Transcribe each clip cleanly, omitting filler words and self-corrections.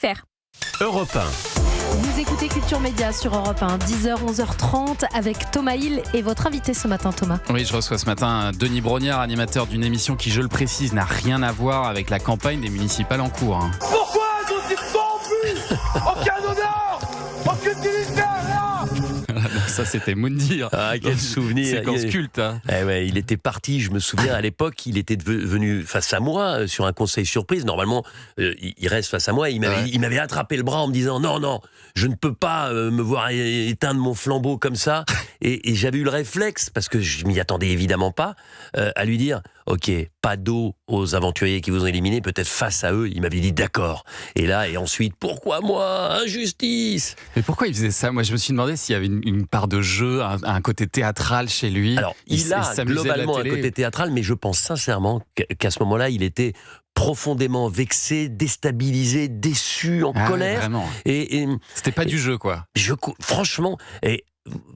Faire. Europe 1. Vous écoutez Culture Média sur Europe 1, 10h, 11h30 avec Thomas Hill et votre invité ce matin, Thomas. Oui, je reçois ce matin Denis Brognard, animateur d'une émission qui, je le précise, n'a rien à voir avec la campagne des municipales en cours. Pourquoi elles ont dit pas en plus? Aucun honneur, aucune dignité, rien. Ça, c'était Moundir. Ah, quel souvenir. Séquence culte. Il était parti, je me souviens, à l'époque, il était venu face à moi sur un conseil surprise. Normalement, il reste face à moi. Il m'avait attrapé le bras en me disant non, je ne peux pas me voir éteindre mon flambeau comme ça. Et j'avais eu le réflexe, parce que je m'y attendais évidemment pas, à lui dire ok, pas d'eau aux aventuriers qui vous ont éliminé, peut-être face à eux. Il m'avait dit d'accord. Et ensuite, pourquoi moi? Injustice. Mais pourquoi il faisait ça? Moi, je me suis demandé s'il y avait une part de jeu, un côté théâtral chez lui. Alors, il a globalement un côté théâtral, mais je pense sincèrement qu'à ce moment-là, il était profondément vexé, déstabilisé, déçu, en colère. Vraiment. Et c'était pas du jeu, quoi.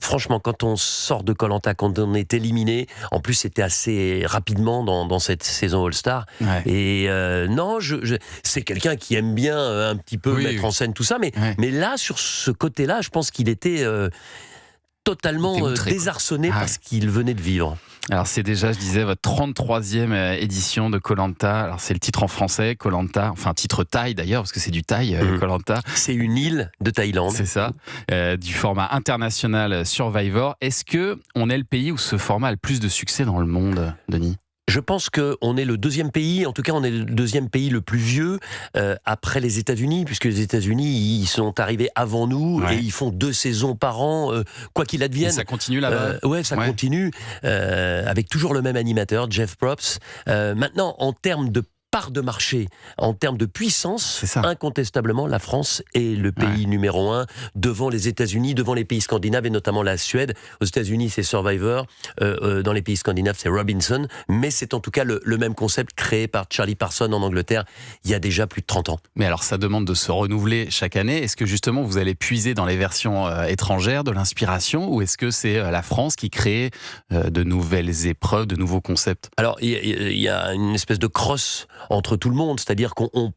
Franchement, quand on sort de Koh-Lanta, quand on est éliminé, en plus c'était assez rapidement dans cette saison All-Star. Ouais. Et c'est quelqu'un qui aime bien un petit peu mettre en scène tout ça, mais là, sur ce côté-là, je pense qu'il était totalement désarçonné par ce qu'il venait de vivre. Alors c'est déjà, je disais, votre 33e édition de Koh-Lanta. Alors c'est le titre en français, Koh-Lanta, enfin titre thaï d'ailleurs, parce que c'est du thaï, Koh-Lanta. C'est une île de Thaïlande. C'est ça, du format international Survivor. Est-ce qu'on est le pays où ce format a le plus de succès dans le monde, Denis ? Je pense qu'on est le deuxième pays, en tout cas on est le deuxième pays le plus vieux après les États-Unis, puisque les États-Unis ils sont arrivés avant nous et ils font 2 saisons par an, quoi qu'il advienne. Et ça continue là-bas. Ça continue, avec toujours le même animateur, Jeff Probst. Maintenant, en termes de part de marché, en termes de puissance, incontestablement, la France est le pays numéro 1 devant les États-Unis, devant les pays scandinaves et notamment la Suède. Aux États-Unis, c'est Survivor. Dans les pays scandinaves, c'est Robinson. Mais c'est en tout cas le même concept créé par Charlie Parsons en Angleterre il y a déjà plus de 30 ans. Mais alors, ça demande de se renouveler chaque année. Est-ce que justement, vous allez puiser dans les versions étrangères de l'inspiration, ou est-ce que c'est la France qui crée de nouvelles épreuves, de nouveaux concepts? Alors, il y a une espèce de cross entre tout le monde, c'est-à-dire qu'on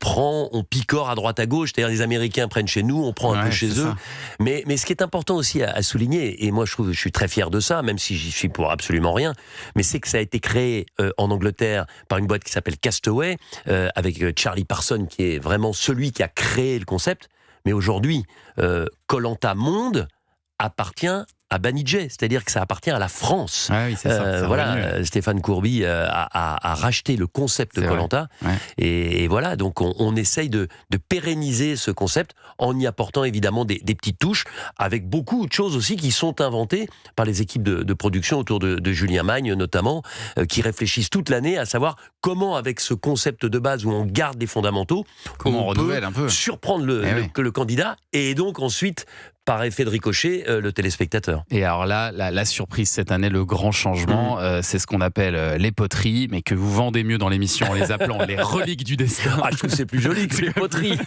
picore à droite à gauche, c'est-à-dire les Américains prennent chez nous, on prend un peu chez eux. Mais ce qui est important aussi à souligner, et moi je suis très fier de ça, même si j'y suis pour absolument rien, mais c'est que ça a été créé en Angleterre par une boîte qui s'appelle Castaway, avec Charlie Parsons qui est vraiment celui qui a créé le concept. Mais aujourd'hui, Koh-Lanta Monde appartient à Banijay, c'est-à-dire que ça appartient à la France. Oui, c'est ça. Stéphane Courby a racheté le concept de Koh-Lanta. Et voilà, donc on essaye de pérenniser ce concept en y apportant évidemment des petites touches, avec beaucoup de choses aussi qui sont inventées par les équipes de production autour de Julien Magne notamment, qui réfléchissent toute l'année à savoir comment, avec ce concept de base où on garde les fondamentaux, comment on renouvelle un peu, surprendre le candidat, et donc ensuite par effet de ricochet, le téléspectateur. Et alors là, la surprise cette année, le grand changement, c'est ce qu'on appelle les poteries, mais que vous vendez mieux dans l'émission en les appelant les reliques du destin. Ah, je trouve que c'est plus joli que les poteries.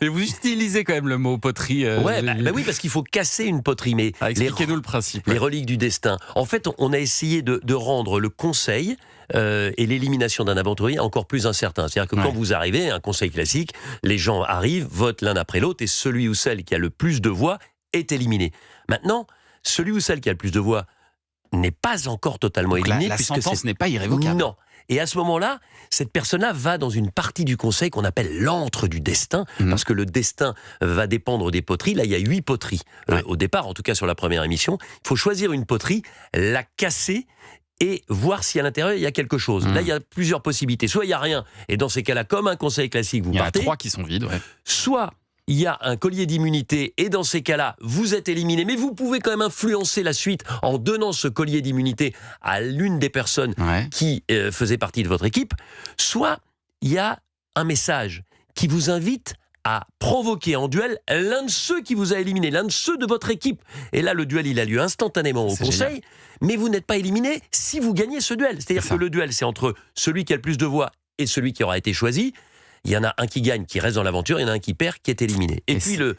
Mais vous utilisez quand même le mot poterie. Oui, parce qu'il faut casser une poterie. Mais expliquez-nous le principe. Les reliques du destin. En fait, on a essayé de rendre le conseil et l'élimination d'un aventurier encore plus incertain. C'est-à-dire que quand vous arrivez, un conseil classique, les gens arrivent, votent l'un après l'autre, et celui ou celle qui a le plus de voix est éliminé. Maintenant, celui ou celle qui a le plus de voix n'est pas encore totalement éliminé. La sentence n'est pas irrévocable. Non. Et à ce moment-là, cette personne-là va dans une partie du conseil qu'on appelle l'antre du destin, parce que le destin va dépendre des poteries. Là, il y a 8 poteries. Au départ, en tout cas sur la première émission, il faut choisir une poterie, la casser et voir si à l'intérieur il y a quelque chose. Là, il y a plusieurs possibilités. Soit il n'y a rien, et dans ces cas-là, comme un conseil classique, vous partez. Il y en a 3 qui sont vides. Soit il y a un collier d'immunité, et dans ces cas-là, vous êtes éliminé, mais vous pouvez quand même influencer la suite en donnant ce collier d'immunité à l'une des personnes qui faisait partie de votre équipe. Soit il y a un message qui vous invite à provoquer en duel l'un de ceux qui vous a éliminé, l'un de ceux de votre équipe. Et là, le duel, il a lieu instantanément au conseil, mais vous n'êtes pas éliminé si vous gagnez ce duel. C'est-à-dire que le duel, c'est entre celui qui a le plus de voix et celui qui aura été choisi. Il y en a un qui gagne, qui reste dans l'aventure, il y en a un qui perd, qui est éliminé. Et puis le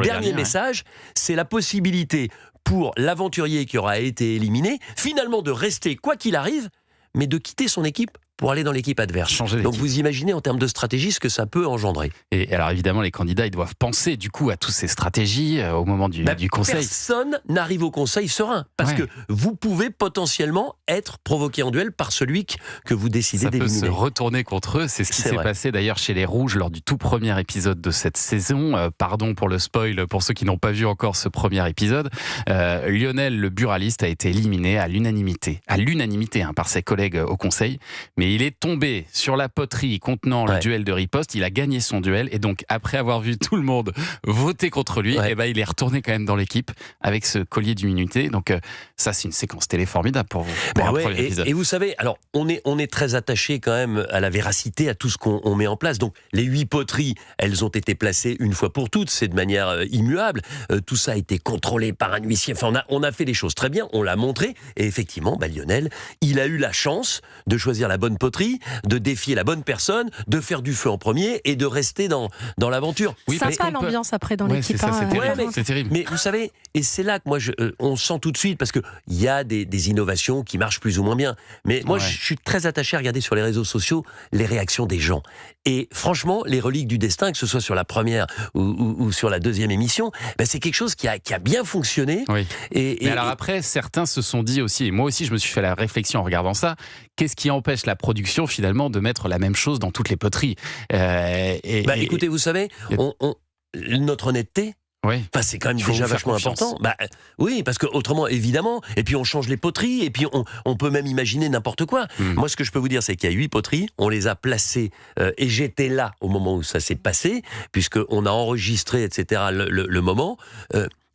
dernier message, c'est la possibilité pour l'aventurier qui aura été éliminé, finalement de rester quoi qu'il arrive, mais de quitter son équipe pour aller dans l'équipe adverse. Changer l'équipe. Donc vous imaginez en termes de stratégie ce que ça peut engendrer. Et alors évidemment, les candidats, ils doivent penser du coup à toutes ces stratégies au moment du conseil. Personne n'arrive au conseil serein, parce que vous pouvez potentiellement être provoqué en duel par celui que vous décidez d'éliminer. Ça peut se retourner contre eux. C'est ce qui s'est passé d'ailleurs chez les Rouges lors du tout premier épisode de cette saison. Pardon pour le spoil pour ceux qui n'ont pas vu encore ce premier épisode. Lionel, le buraliste, a été éliminé à l'unanimité par ses collègues au conseil. Mais il est tombé sur la poterie contenant le duel de riposte. Il a gagné son duel et donc après avoir vu tout le monde voter contre lui, il est retourné quand même dans l'équipe avec ce collier d'immunité. Donc ça, c'est une séquence télé formidable pour vous. Et vous savez, alors on est très attaché quand même à la véracité, à tout ce qu'on met en place. Donc les 8 poteries, elles ont été placées une fois pour toutes, c'est de manière immuable. Tout ça a été contrôlé par un huissier. Enfin, on a fait les choses très bien, on l'a montré. Et effectivement, Lionel, il a eu la chance de choisir la bonne poterie, de défier la bonne personne, de faire du feu en premier et de rester dans l'aventure. Oui, sympa l'ambiance après dans l'équipe. C'est terrible. Mais vous savez, et c'est là que moi, on sent tout de suite, parce qu'il y a des innovations qui marchent plus ou moins bien. Mais moi, je suis très attaché à regarder sur les réseaux sociaux les réactions des gens. Et franchement, les reliques du destin, que ce soit sur la première ou sur la deuxième émission, c'est quelque chose qui a bien fonctionné. Oui. Mais alors après, certains se sont dit aussi, et moi aussi je me suis fait la réflexion en regardant ça, qu'est-ce qui empêche la production finalement de mettre la même chose dans toutes les poteries écoutez, vous savez, notre honnêteté, c'est quand même déjà vachement important. Oui, parce que autrement, évidemment, et puis on change les poteries, et puis on peut même imaginer n'importe quoi. Moi, ce que je peux vous dire, c'est qu'il y a 8 poteries, on les a placées, et j'étais là au moment où ça s'est passé, puisqu'on a enregistré, etc., le moment.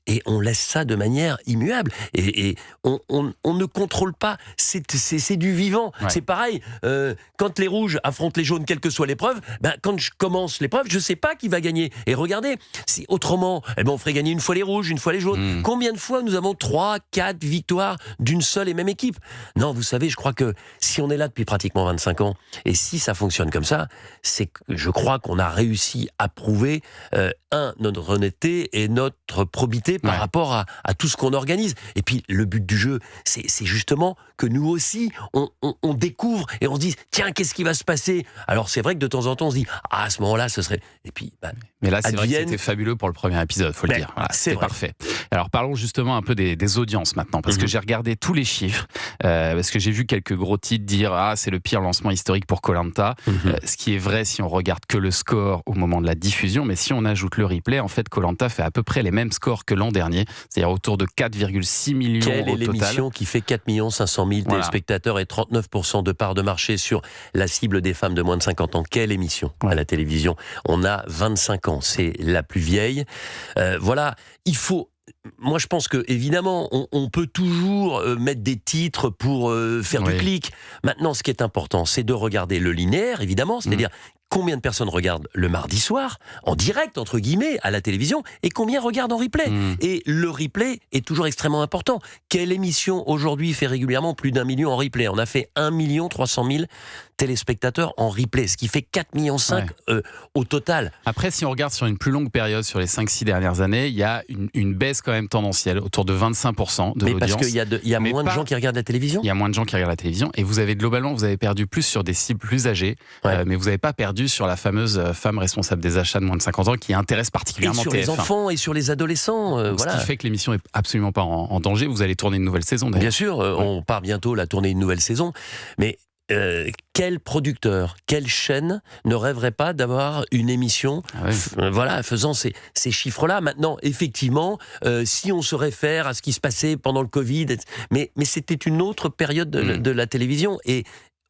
Et on laisse ça de manière immuable. Et on ne contrôle pas. C'est du vivant. C'est pareil. Quand les rouges affrontent les jaunes, quelle que soit l'épreuve, quand je commence l'épreuve, je ne sais pas qui va gagner. Et regardez, si autrement, on ferait gagner une fois les rouges, une fois les jaunes. Combien de fois nous avons 3, 4 victoires d'une seule et même équipe? Non, vous savez, je crois que si on est là depuis pratiquement 25 ans, et si ça fonctionne comme ça, c'est que je crois qu'on a réussi à prouver, notre honnêteté et notre probité par rapport à tout ce qu'on organise. Et puis, le but du jeu, c'est justement que nous aussi, on découvre et on se dit, tiens, qu'est-ce qui va se passer? Alors, c'est vrai que de temps en temps, on se dit, à ce moment-là, ce serait... Et puis, mais là, c'est vrai que c'était fabuleux pour le premier épisode, faut le dire. Voilà, c'était parfait. Alors, parlons justement un peu des audiences maintenant, parce que j'ai regardé tous les chiffres, parce que j'ai vu quelques gros titres dire, c'est le pire lancement historique pour Koh-Lanta. Ce qui est vrai si on regarde que le score au moment de la diffusion, mais si on ajoute le replay, en fait, Koh-Lanta fait à peu près les mêmes scores que l'an dernier, c'est-à-dire autour de 4,6 millions au total. Quelle est l'émission qui fait 4 500 000 téléspectateurs et 39% de part de marché sur la cible des femmes de moins de 50 ans? Quelle émission à la télévision? On a 25 ans, c'est la plus vieille. Il faut... Moi, je pense que évidemment, on peut toujours mettre des titres pour faire du clic. Maintenant, ce qui est important, c'est de regarder le linéaire, évidemment, c'est-à-dire combien de personnes regardent le mardi soir, en direct, entre guillemets, à la télévision, et combien regardent en replay. Et le replay est toujours extrêmement important. Quelle émission, aujourd'hui, fait régulièrement plus d'1 million en replay? On a fait 1 300 000 téléspectateurs en replay, ce qui fait 4,5 millions au total. Après, si on regarde sur une plus longue période, sur les 5-6 dernières années, il y a une baisse quand même tendancielle, autour de 25% de l'audience. Mais parce qu'il y a moins de gens qui regardent la télévision? Il y a moins de gens qui regardent la télévision, et vous avez globalement, vous avez perdu plus sur des cibles plus âgées, mais vous n'avez pas perdu sur la fameuse femme responsable des achats de moins de 50 ans qui intéresse particulièrement TF1. Et sur les enfants et sur les adolescents. Ce qui fait que l'émission n'est absolument pas en danger. Vous allez tourner une nouvelle saison d'ailleurs. Bien sûr, on part bientôt là tourner une nouvelle saison. Mais quel producteur, quelle chaîne ne rêverait pas d'avoir une émission faisant ces chiffres-là? Maintenant, effectivement, si on se réfère à ce qui se passait pendant le Covid, mais c'était une autre période de la télévision, et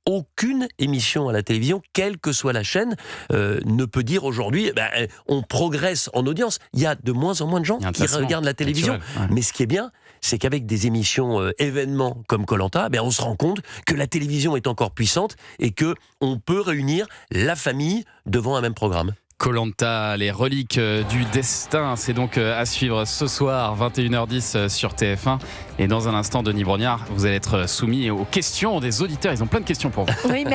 aucune émission à la télévision, quelle que soit la chaîne, ne peut dire aujourd'hui on progresse en audience. Il y a de moins en moins de gens qui regardent la télévision. Mais ce qui est bien, c'est qu'avec des émissions événements comme Koh-Lanta, on se rend compte que la télévision est encore puissante et qu'on peut réunir la famille devant un même programme. Koh-Lanta, les reliques du destin, c'est donc à suivre ce soir, 21h10 sur TF1. Et dans un instant, Denis Brognard, vous allez être soumis aux questions des auditeurs. Ils ont plein de questions pour vous. Oui,